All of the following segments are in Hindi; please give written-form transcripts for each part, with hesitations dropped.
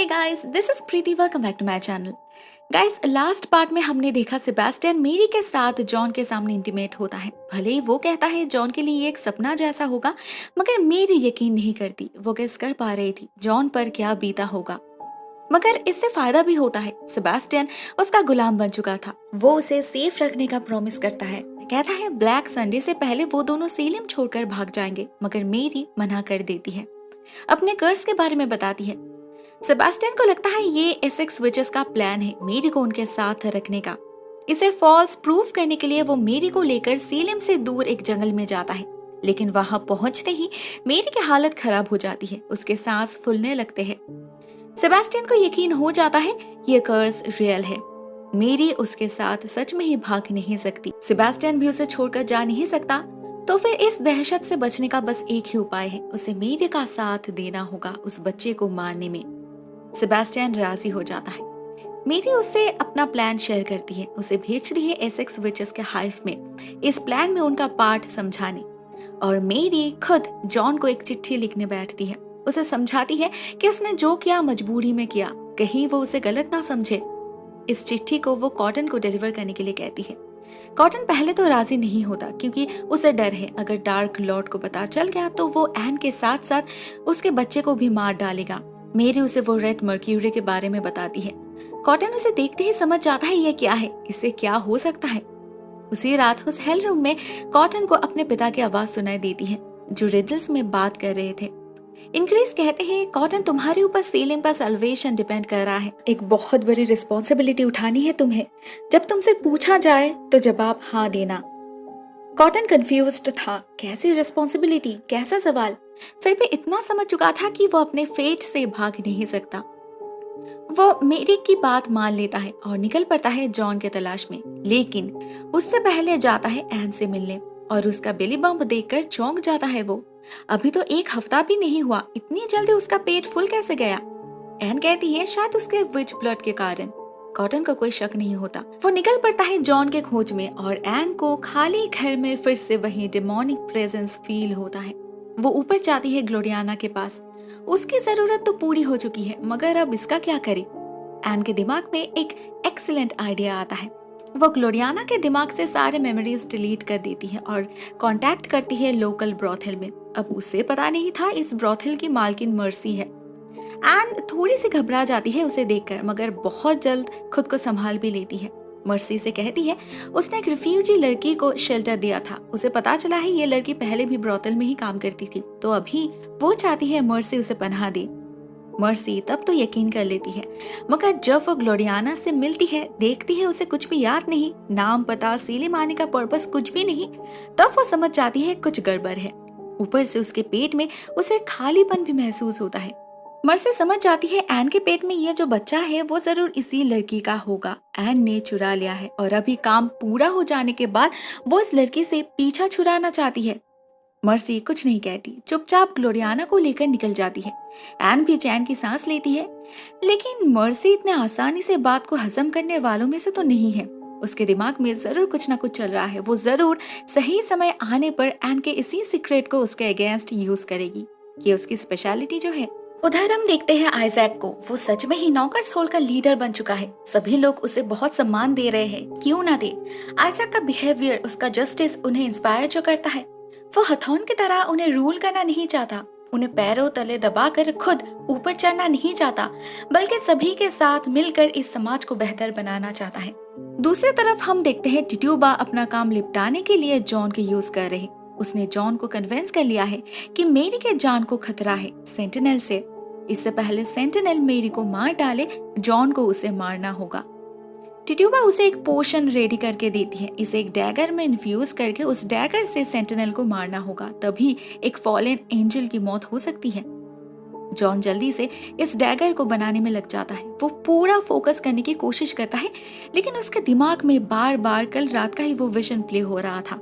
Guys, this is Preeti, welcome back to my channel. Guys, last part में हमने देखा सेबेस्टियन मेरी के साथ जॉन के सामने इंटीमेट होता है। भले ही वो कहता है जॉन के लिए ये एक सपना जैसा होगा, मगर मेरी यकीन नहीं करती। वो गेस कर पा रही थी जॉन पर क्या बीता होगा, मगर इससे फायदा भी होता है। सेबेस्टियन उसका गुलाम बन चुका था। वो उसे सेफ रखने का प्रॉमिस करता है, कहता है ब्लैक संडे से पहले वो दोनों सेलिम छोड़कर भाग जाएंगे, मगर मेरी मना कर देती है। अपने कर्ज के बारे में बताती है। सेबेस्टियन को लगता है ये एसेक्स विचेस का प्लान है मेरी को उनके साथ रखने का। इसे फॉल्स प्रूफ करने के लिए वो मेरी को लेकर सेलिम से दूर एक जंगल में जाता है, लेकिन वहां पहुंचते ही मेरी की हालत खराब हो जाती है। उसके सांस फूलने लगते हैं। सेबेस्टियन को यकीन हो जाता है ये कर्ज रियल है। मेरी उसके साथ सच में ही भाग नहीं सकती। सेबेस्टियन भी उसे छोड़कर जा नहीं सकता, तो फिर इस दहशत से बचने का बस एक ही उपाय है, उसे मेरी का साथ देना होगा उस बच्चे को मारने में। सेबेस्टियन राजी हो जाता है। मेरी उससे अपना प्लान शेयर करती है, उसे भेजती है एसेक्स विचेस के हाइव में इस प्लान में उनका पार्ट समझाने। और मेरी खुद जॉन को एक चिट्ठी लिखने बैठती है, उसे समझाती है कि उसने जो किया मजबूरी में किया, कहीं वो उसे गलत ना समझे। इस चिट्ठी को वो कॉटन को डिलीवर करने के लिए कहती है। कॉटन पहले तो राजी नहीं होता, क्योंकि उसे डर है अगर डार्क लॉर्ड को पता चल गया तो वो एन के साथ साथ उसके बच्चे को भी मार डालेगा। मेरी उसे वो रेड मर्क्यूरी के बारे में बताती है। कॉटन उसे देखते ही समझ जाता है ये क्या है, इससे क्या हो सकता है। उसी रात उस हेल रूम में कॉटन को अपने पिता की आवाज सुनाई देती है, जो रिडल्स में बात कर रहे थे। इंक्रीज कहते हैं कॉटन, तुम्हारे ऊपर सेलिम का सल्वेशन डिपेंड कर रहा है। एक बहुत बड़ी रिस्पॉन्सिबिलिटी उठानी है तुम्हें। जब तुमसे पूछा जाए तो जवाब हाँ देना। कॉटन कंफ्यूज्ड था, कैसी रिस्पॉन्सिबिलिटी, कैसा सवाल। फिर भी इतना समझ चुका था कि वो अपने फेट से भाग नहीं सकता। वो मेरी की बात मान लेता है और निकल पड़ता है जॉन के तलाश में, लेकिन उससे पहले जाता है एन से मिलने और उसका बेली बम्प देखकर चौंक जाता है। वो अभी तो एक हफ्ता भी नहीं हुआ, इतनी जल्दी उसका पेट फुल कैसे गया। एन कहती है शायद उसके विच ब्लड के कारण। कॉटन का कोई शक नहीं होता। वो निकल पड़ता है जॉन के खोज में और एन को खाली घर में फिर से वही डेमोनिक प्रेजेंस फील होता है। वो ऊपर जाती है ग्लोरियाना के पास। उसकी जरूरत तो पूरी हो चुकी है, मगर अब इसका क्या करे। एन के दिमाग में एक एक्सीलेंट आइडिया आता है। वो ग्लोरियाना के दिमाग से सारे मेमोरीज डिलीट कर देती है और कांटेक्ट करती है लोकल ब्रॉथल में। अब उसे पता नहीं था इस ब्रॉथल की मालकिन मर्सी है। एन थोड़ी सी घबरा जाती है उसे देखकर, मगर बहुत जल्द खुद को संभाल भी लेती है। मर्सी से कहती है उसने एक रिफ्यूजी लड़की को शेल्टर दिया था, उसे पता चला है ये लड़की पहले भी ब्रॉथल में ही काम करती थी, तो अभी वो चाहती है मर्सी उसे पनाह दे। मर्सी तब तो यकीन कर लेती है, मगर जब वो ग्लोरियाना से मिलती है, देखती है उसे कुछ भी याद नहीं, नाम पता सेलिम आने का पर्पस कुछ भी नहीं, तब वो समझ जाती है कुछ गड़बड़ है। ऊपर से उसके पेट में उसे खालीपन भी महसूस होता है। मर्सी समझ जाती है एन के पेट में ये जो बच्चा है वो जरूर इसी लड़की का होगा। एन ने चुरा लिया है और अभी काम पूरा हो जाने के बाद वो इस लड़की से पीछा छुड़ाना चाहती है। मर्सी कुछ नहीं कहती, चुपचाप ग्लोरियाना को लेकर निकल जाती है। एन भी चैन की सांस लेती है, लेकिन मर्सी इतने आसानी से बात को हजम करने वालों में से तो नहीं है। उसके दिमाग में जरूर कुछ न कुछ चल रहा है। वो जरूर सही समय आने पर एन के इसी सीक्रेट को उसके अगेंस्ट यूज करेगी। ये उसकी स्पेशलिटी जो है। उधर हम देखते हैं आइजैक को। वो सच में ही नॉकर्स होल का लीडर बन चुका है। सभी लोग उसे बहुत सम्मान दे रहे हैं, क्यों ना दे। आइजैक का बिहेवियर, उसका जस्टिस उन्हें इंस्पायर जो करता है। वो हथौन की तरह उन्हें रूल करना नहीं चाहता, उन्हें पैरों तले दबाकर खुद ऊपर चढ़ना नहीं चाहता, बल्कि सभी के साथ मिलकर इस समाज को बेहतर बनाना चाहता है। दूसरी तरफ हम देखते हैं टिट्यूबा अपना काम निपटाने के लिए जॉन को यूज कर रहे। उसने जॉन को कन्विंस कर लिया है कि मेरी के जान को खतरा है सेंटिनल से। इससे पहले सेंटिनल मेरी को मार डाले, जॉन को उसे मारना होगा। टिट्यूबा उसे एक पोशन रेडी करके देती है। इसे एक डैगर में इन्फ्यूज करके उस डैगर से सेंटिनल को मारना होगा, तभी एक फॉलन एंजल की मौत हो सकती है। जॉन जल्दी से इस डैगर को बनाने में लग जाता है। वो पूरा फोकस करने की कोशिश करता है, लेकिन उसके दिमाग में बार बार कल रात का ही वो विजन प्ले हो रहा था।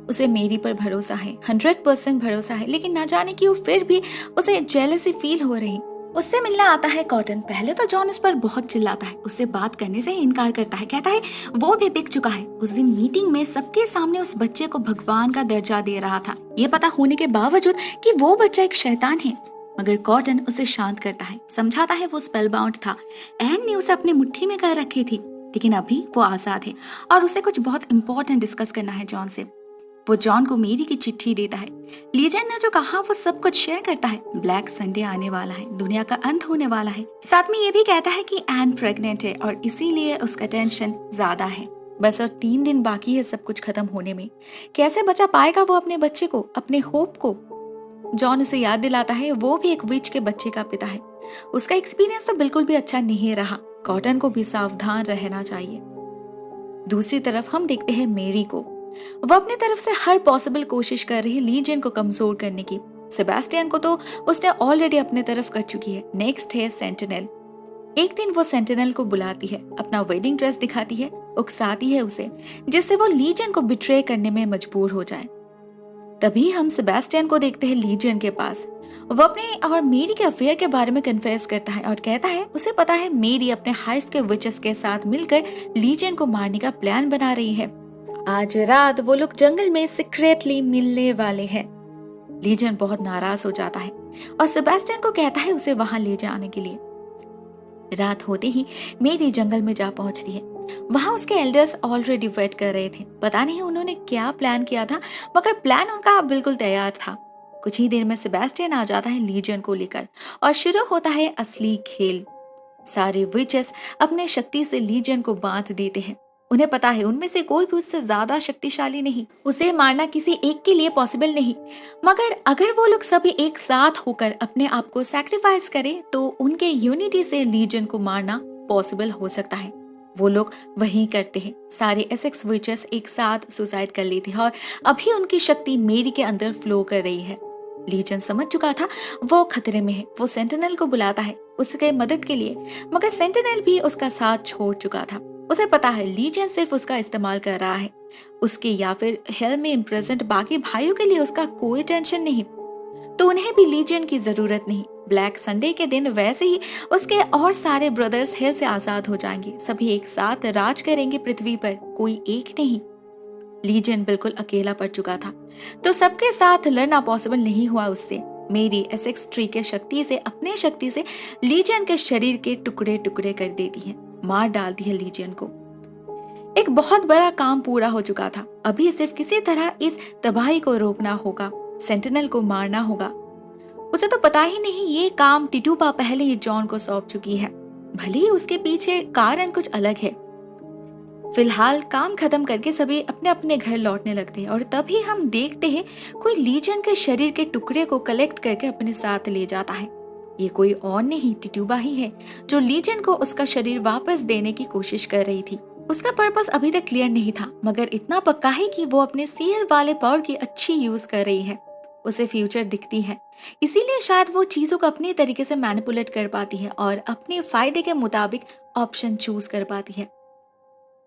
उसे मेरी पर भरोसा है, 100% भरोसा है, लेकिन ना जाने क्यों फिर भी उसे जेलसी फील हो रही। उससे मिलने आता है कॉटन। पहले तो जॉन उस पर बहुत चिल्लाता है, उससे बात करने से इनकार करता है, कहता है वो भी बिक चुका है। उस दिन मीटिंग में सबके सामने उस बच्चे को भगवान का दर्जा दे रहा था, ये पता होने के बावजूद कि वो बच्चा एक शैतान है। मगर कॉटन उसे शांत करता है, समझाता है वो स्पेल बाउंड था। एन ने उसे अपनी मुट्ठी में कर रखी थी, लेकिन अभी वो आजाद है और उसे कुछ बहुत इंपॉर्टेंट डिस्कस करना है जॉन से। वो जॉन को मेरी की चिट्ठी देता है। लीजेंड ने जो कहा वो सब कुछ शेयर करता है। ब्लैक संडे आने वाला है, दुनिया का अंत होने वाला है। साथ में ये भी कहता है कि एन प्रेग्नेंट है और इसीलिए उसका टेंशन ज्यादा है। बस और 3 दिन बाकी है सब कुछ खत्म होने में। कैसे बचा पाएगा वो अपने बच्चे को, अपने होप को? जॉन उसे याद दिलाता है वो भी एक विच के बच्चे का पिता है। उसका एक्सपीरियंस तो बिल्कुल भी अच्छा नहीं रहा। कॉटन को भी सावधान रहना चाहिए। दूसरी तरफ हम देखते हैं मेरी को। वो अपने तरफ से हर पॉसिबल कोशिश कर रही है लीजियन को कमजोर करने की। सेबेस्टियन को तो उसने ऑलरेडी अपने तरफ कर चुकी है। नेक्स्ट है सेंटिनल। एक दिन वो सेंटिनल को बुलाती है, अपना वेडिंग ड्रेस दिखाती है, उकसाती है उसे, जिससे वो लीजियन को बिट्रे करने में मजबूर हो जाए। तभी हम सेबेस्टियन को देखते हैं लीजियन के पास। वो अपने और मेरी के अफेयर के बारे में कन्फेस करता है और कहता है उसे पता है मेरी अपने हाइव के विचेस के साथ मिलकर लीजियन को मारने का प्लान बना रही है। आज रात वो लोग जंगल में सीक्रेटली मिलने वाले हैं। लीजियन बहुत नाराज हो जाता है और सेबेस्टियन को कहता है उसे वहां ले जाने के लिए। रात होते ही मेरी जंगल में जा पहुंचती है। वहां उसके एल्डर्स ऑलरेडी वेट कर रहे थे। पता नहीं उन्होंने क्या प्लान किया था, मगर प्लान उनका बिल्कुल तैयार था। कुछ ही देर में सेबेस्टियन आ जाता है लीजियन को लेकर और शुरू होता है असली खेल। सारे विचेस अपने शक्ति से लीजियन को बांध देते हैं। उन्हें पता है उनमें से कोई भी उससे ज्यादा शक्तिशाली नहीं। उसे मारना किसी एक के लिए पॉसिबल नहीं, मगर अगर वो लोग सभी एक साथ होकर अपने आप को सैक्रिफाइस करें तो उनके यूनिटी से लीजियन को मारना पॉसिबल हो सकता है। वो लोग वही करते हैं। सारे एसेक्स विचेस एक साथ सुसाइड कर लेते हैं और अभी उनकी शक्ति मेरी के अंदर फ्लो कर रही है। लीजियन समझ चुका था वो खतरे में है। वो सेंटिनल को बुलाता है उसके मदद के लिए, मगर सेंटिनल भी उसका साथ छोड़ चुका था। उसे पता है लीजियन सिर्फ उसका इस्तेमाल कर रहा है। उसके या फिर हेल में प्रेजेंट बाकी भाइयों के लिए उसका कोई टेंशन नहीं, तो उन्हें भी लीजियन की जरूरत नहीं। ब्लैक संडे के दिन वैसे ही उसके और सारे ब्रदर्स हेल से आजाद हो जाएंगे। सभी एक साथ राज करेंगे पृथ्वी पर, कोई एक नहीं। लीजियन बिल्कुल अकेला पड़ चुका था, तो सबके साथ लड़ना पॉसिबल नहीं हुआ उससे। मेरी एसेक्स ट्री के शक्ति से, अपने शक्ति से लीजियन के शरीर के टुकड़े टुकड़े कर देती है, मार डालती है लीजियन को। एक बहुत बड़ा काम पूरा हो चुका था। अभी सिर्फ किसी तरह इस तबाही को रोकना होगा, सेंटिनल को मारना होगा। उसे तो पता ही नहीं ये काम टिटूपा पहले ही जॉन को सौंप चुकी है, भले ही उसके पीछे कारण कुछ अलग है। फिलहाल काम खत्म करके सभी अपने अपने घर लौटने लगते हैं और तभी हम देखते हैं कोई लीजियन के शरीर के टुकड़े को कलेक्ट करके अपने साथ ले जाता है। ये कोई और नहीं, टिटूबा ही है, जो लीजियन को उसका शरीर वापस देने की कोशिश कर रही थी। उसका पर्पस अभी तक क्लियर नहीं था, मगर इतना पक्का है कि वो अपने सीयर वाले पावर की अच्छी यूज कर रही है। उसे फ्यूचर दिखती है, इसीलिए शायद वो चीजों को अपने तरीके से मैनिपुलेट कर पाती है और अपने फायदे के मुताबिक ऑप्शन चूज कर पाती है।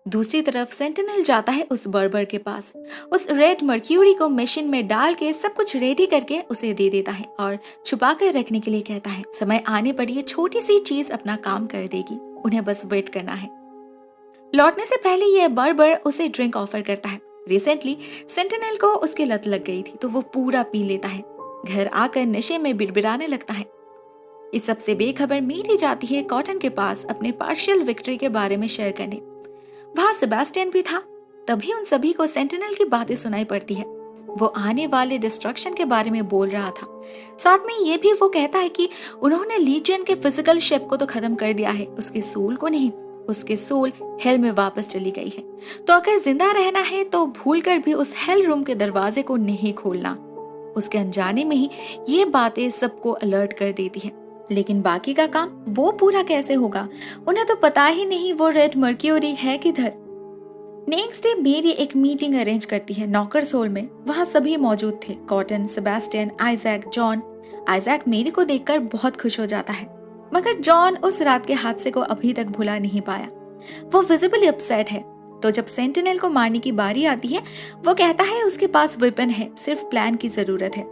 दूसरी तरफ सेंटिनल जाता है उस बर्बर के पास, उस रेड मर्क्यूरी को मशीन में डाल के सब कुछ रेडी करके उसे दे देता है और छुपा कर रखने के लिए कहता है समय आने पर ये छोटी सी चीज अपना काम कर देगी, उन्हें बस वेट करना है। लौटने से पहले ये बर्बर उसे ड्रिंक ऑफर करता है। रिसेंटली सेंटिनल को उसकी लत लग गई थी, तो वो पूरा पी लेता है। घर आकर नशे में बिड़बिड़ाने लगता है। इस सबसे बेखबर मेरी जाती है कॉटन के पास अपने पार्शियल विक्ट्री के बारे में शेयर करने। वहां सेबेस्टियन भी था। तभी उन सभी को सेंटिनल की बातें सुनाई पड़ती है। वो आने वाले डिस्ट्रक्शन के बारे में बोल रहा था। साथ में ये भी वो कहता है कि उन्होंने लीजियन के फिजिकल शेप को तो खत्म कर दिया है, उसके सोल को नहीं। उसके सोल हेल में वापस चली गई है, तो अगर जिंदा रहना है तो भूलकर भी उस हेल रूम के दरवाजे को नहीं खोलना। उसके अनजाने में ही ये बातें सबको अलर्ट कर देती है। लेकिन बाकी का काम वो पूरा कैसे होगा, उन्हें तो पता ही नहीं वो रेड मर्क्यूरी है किधर। नेक्स्ट डे मेरी एक मीटिंग अरेंज करती है नॉकर्स हॉल में। वहां सभी मौजूद थे, cotton, Sebastian, Isaac, John. Isaac मेरी को देखकर बहुत खुश हो जाता है, मगर जॉन उस रात के हादसे को अभी तक भुला नहीं पाया। वो विजिबली अपसेट है। तो जब सेंटिनल को मारने की बारी आती है, वो कहता है उसके पास वेपन है, सिर्फ प्लान की जरूरत है।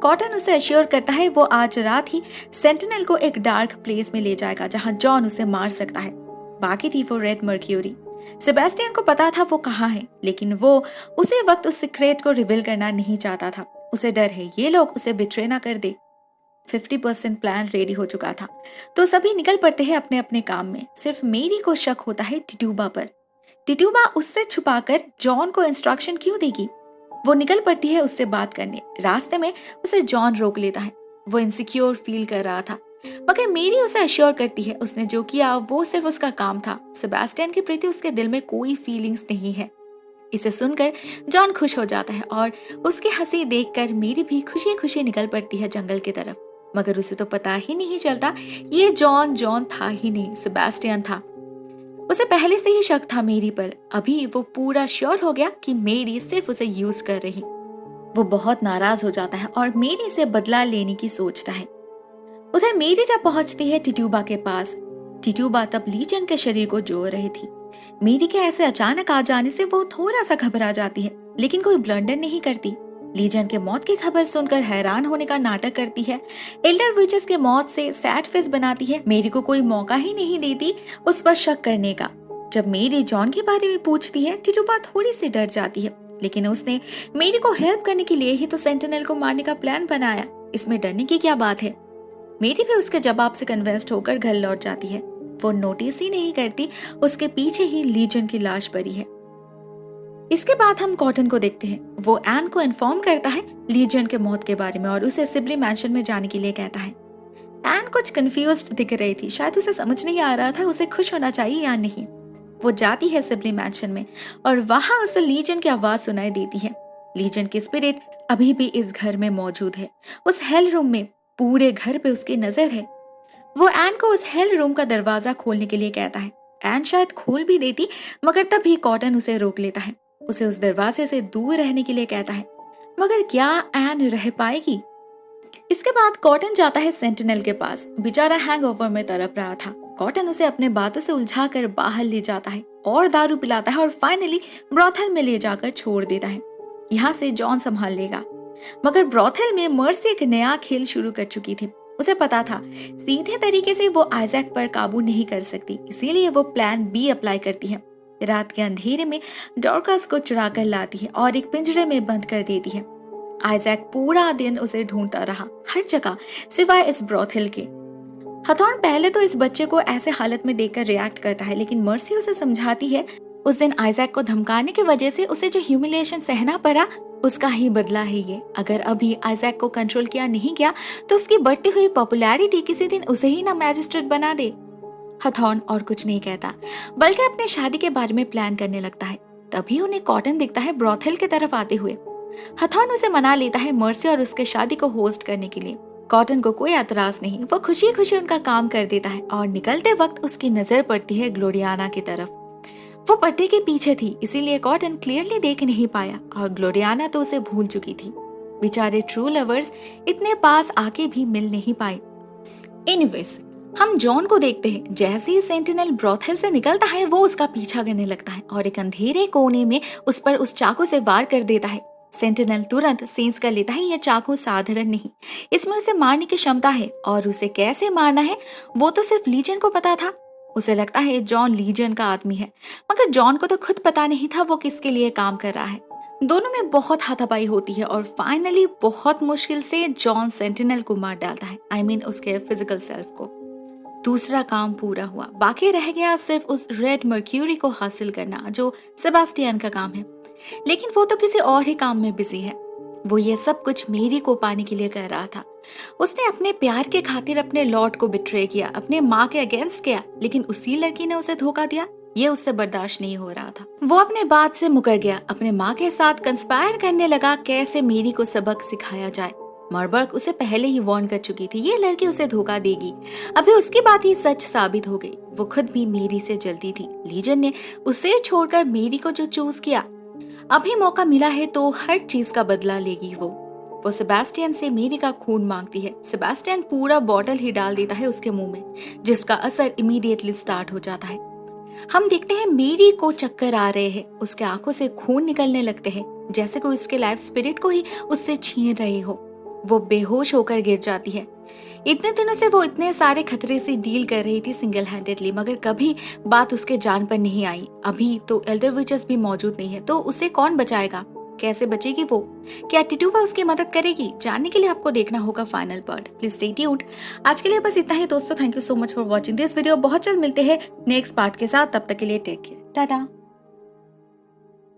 कॉटन उसे अश्योर करता है वो आज रात ही सेंटिनल को एक डार्क प्लेस में ले जाएगा जहां जॉन उसे मार सकता है। बाकी थी वो रेड मर्क्यूरी। सेबेस्टियन को पता था वो कहाँ है, लेकिन वो उसी वक्त उस सीक्रेट को रिवील करना नहीं चाहता था। उसे डर है ये लोग उसे बिट्रे ना कर दे। 50% प्लान रेडी हो चुका था, तो सभी निकल पड़ते हैं अपने अपने काम में। सिर्फ मेरी को शक होता है टिटूबा पर। टिटूबा उससे छुपाकर जॉन को इंस्ट्रक्शन क्यों देगी? वो निकल पड़ती है उससे बात करने। रास्ते में उसे जॉन रोक लेता है। वो इनसिक्योर फील कर रहा था, मगर मेरी उसे अश्योर करती है उसने जो किया वो सिर्फ उसका काम था। सेबेस्टियन के प्रति उसके दिल में कोई फीलिंग्स नहीं है। इसे सुनकर जॉन खुश हो जाता है और उसकी हंसी देखकर मेरी भी खुशी खुशी निकल पड़ती है जंगल की तरफ। मगर उसे तो पता ही नहीं चलता ये जॉन था ही नहीं, सेबेस्टियन था। उसे पहले से ही शक था मेरी पर। अभी वो पूरा श्योर हो गया कि मेरी सिर्फ उसे यूज कर रही। वो बहुत नाराज हो जाता है और मेरी से बदला लेने की सोचता है। उधर मेरी जब पहुंचती है टिटूबा के पास, टिटूबा तब लीजन के शरीर को जोड़ रही थी। मेरी के ऐसे अचानक आ जाने से वो थोड़ा सा घबरा जाती है, लेकिन कोई ब्लंडर नहीं करती। लीजन के मौत की खबर सुनकर हैरान होने का नाटक करती है। एल्डर विचेस के मौत से सैड फेस बनाती है। मेरी को कोई मौका ही नहीं देती उस पर शक करने का। जब मेरी जॉन के बारे में पूछती है, टिटूबा थोड़ी सी डर जाती है, लेकिन उसने मेरी को हेल्प करने के लिए ही तो सेंटिनल को मारने का प्लान बनाया, इसमें डरने की क्या बात है। मेरी भी उसके जवाब से कन्विंस्ड होकर घर लौट जाती है। वो नोटिस ही नहीं करती उसके पीछे ही लीजन की लाश पड़ी है। इसके बाद हम कॉटन को देखते हैं। वो एन को इन्फॉर्म करता है लीजन के मौत के बारे में और उसे सिबली मैंशन में जाने के लिए कहता है। एन कुछ कंफ्यूज्ड दिख रही थी, शायद उसे समझ नहीं आ रहा था उसे खुश होना चाहिए या नहीं। वो जाती है सिबली मैंशन में और वहां उसे लीजन की आवाज सुनाई देती है। लीजन की स्पिरिट अभी भी इस घर में मौजूद है, उस हेल रूम में। पूरे घर पे उसकी नजर है। वो एन को उस हेल रूम का दरवाजा खोलने के लिए कहता है। एन शायद खोल भी देती, मगर तभी कॉटन उसे रोक लेता है। उसे उस दरवाजे से दूर रहने के लिए कहता है, मगर क्या एन रह पाएगी? इसके बाद कॉटन जाता है सेंटिनल के पास। बेचारा हैंगओवर में तड़प रहा था। कॉटन उसे अपने बातों से उलझाकर बाहर ले जाता है और दारू पिलाता है और फाइनली ब्रॉथल में ले जाकर छोड़ देता है। यहाँ से जॉन संभाल लेगा। मगर ब्रॉथल में मर्सी एक नया खेल शुरू कर चुकी थी। उसे पता था सीधे तरीके से वो आइजैक पर काबू नहीं कर सकती, इसीलिए वो प्लान बी अप्लाई करती है। रात के अंधेरे में डॉर्कस को चुरा कर लाती है और एक पिंजरे में बंद कर देती है। आइजैक पूरा दिन उसे ढूंढता रहा, हर जगह सिवाय इस ब्रॉथल के। हथॉर्न पहले तो इस बच्चे को ऐसे हालत में देखकर रिएक्ट करता है, लेकिन मर्सी उसे समझाती है उस दिन आइजैक को धमकाने की वजह से उसे जो ह्यूमिलिएशन सहना पड़ा उसका ही बदला है ये। अगर अभी आइजैक को कंट्रोल किया नहीं गया तो उसकी बढ़ती हुई पॉपुलैरिटी किसी दिन उसे ही ना मैजिस्ट्रेट बना दे। हथॉर्न और कुछ नहीं कहता, बल्कि अपने शादी के बारे में प्लान करने लगता है। तभी उन्हें कॉटन दिखता है ब्रॉथल की तरफ आते हुए। हथॉर्न उसे मना लेता है मर्सी और उसके शादी को होस्ट करने के लिए। कॉटन को कोई एतराज नहीं, वो खुशी खुशी उनका काम कर देता है और निकलते वक्त उसकी नजर पड़ती है ग्लोरियाना की तरफ। वो पर्दे के पीछे थी, इसीलिए कॉटन क्लियरली देख नहीं पाया और ग्लोरियाना तो उसे भूल चुकी थी। बेचारे ट्रू लवर्स इतने पास आके भी मिल नहीं पाए। एनीवेज, हम जॉन को देखते हैं। जैसे ही सेंटिनल ब्रॉथल से निकलता है वो उसका पीछा करने लगता है और एक अंधेरे कोने में उस पर उस चाकू से वार कर देता है। सेंटिनल तुरंत सेंस कर लेता है यह चाकू साधारण नहीं, इसमें उसे मारने की क्षमता है और उसे कैसे मारना है वो तो सिर्फ लीजन को पता था। उसे लगता है जॉन लीजन का आदमी है, मगर जॉन को तो खुद पता नहीं था वो किसके लिए काम कर रहा है। दोनों में बहुत हाथापाई होती है और फाइनली बहुत मुश्किल से जॉन सेंटिनल को मार डालता है। I mean उसके फिजिकल सेल्फ को। दूसरा काम पूरा हुआ, बाकी रह गया सिर्फ उस रेड मर्क्यूरी को हासिल करना जो सेबास्टियन का काम है, लेकिन वो तो किसी और ही काम में बिजी है। वो ये सब कुछ मेरी को पाने के लिए कर रहा था। उसने अपने प्यार के खातिर अपने लॉर्ड को बिट्रे किया, अपने माँ के अगेंस्ट किया, लेकिन उसी लड़की ने उसे धोखा दिया। ये उससे बर्दाश्त नहीं हो रहा था। वो अपने बात से मुकर गया, अपने माँ के साथ कंस्पायर करने लगा कैसे मेरी को सबक सिखाया जाए। मरबर्ग उसे पहले ही वार्न कर चुकी थी ये लड़की उसे धोखा देगी। अभी उसकी बात ही सच साबित हो गई। वो खुद भी मेरी से जलती थी। लीजन ने उसे छोड़कर मेरी को जो चूज किया, अभी मौका मिला है तो हर चीज का बदला लेगी। वो सेबास्टियन से मेरी का खून मांगती है। सेबास्टियन पूरा बॉटल ही डाल देता है उसके मुंह में, जिसका असर इमीडिएटली स्टार्ट हो जाता है। हम देखते हैं मेरी को चक्कर आ रहे हैं, उसके आंखों से खून निकलने लगते हैं, जैसे कोई उसके लाइफ स्पिरिट को ही उससे छीन रही हो। वो बेहोश होकर गिर जाती है। इतने दिनों से वो इतने सारे खतरे से डील कर रही थी सिंगल हैंडेडली, मगर कभी बात उसके जान पर नहीं आई। अभी तो एल्डर विचेस भी मौजूद नहीं है, तो उसे कौन बचाएगा? कैसे बचेगी वो? क्या टिटुआ उसकी मदद करेगी? जानने के लिए आपको देखना होगा final part. Please stay tuned. आज के लिए बस इतना ही दोस्तों। Thank you so much for watching this video. बहुत जल्द मिलते हैं नेक्स्ट पार्ट के साथ। तब तक के लिए टेक केयर, टाटा।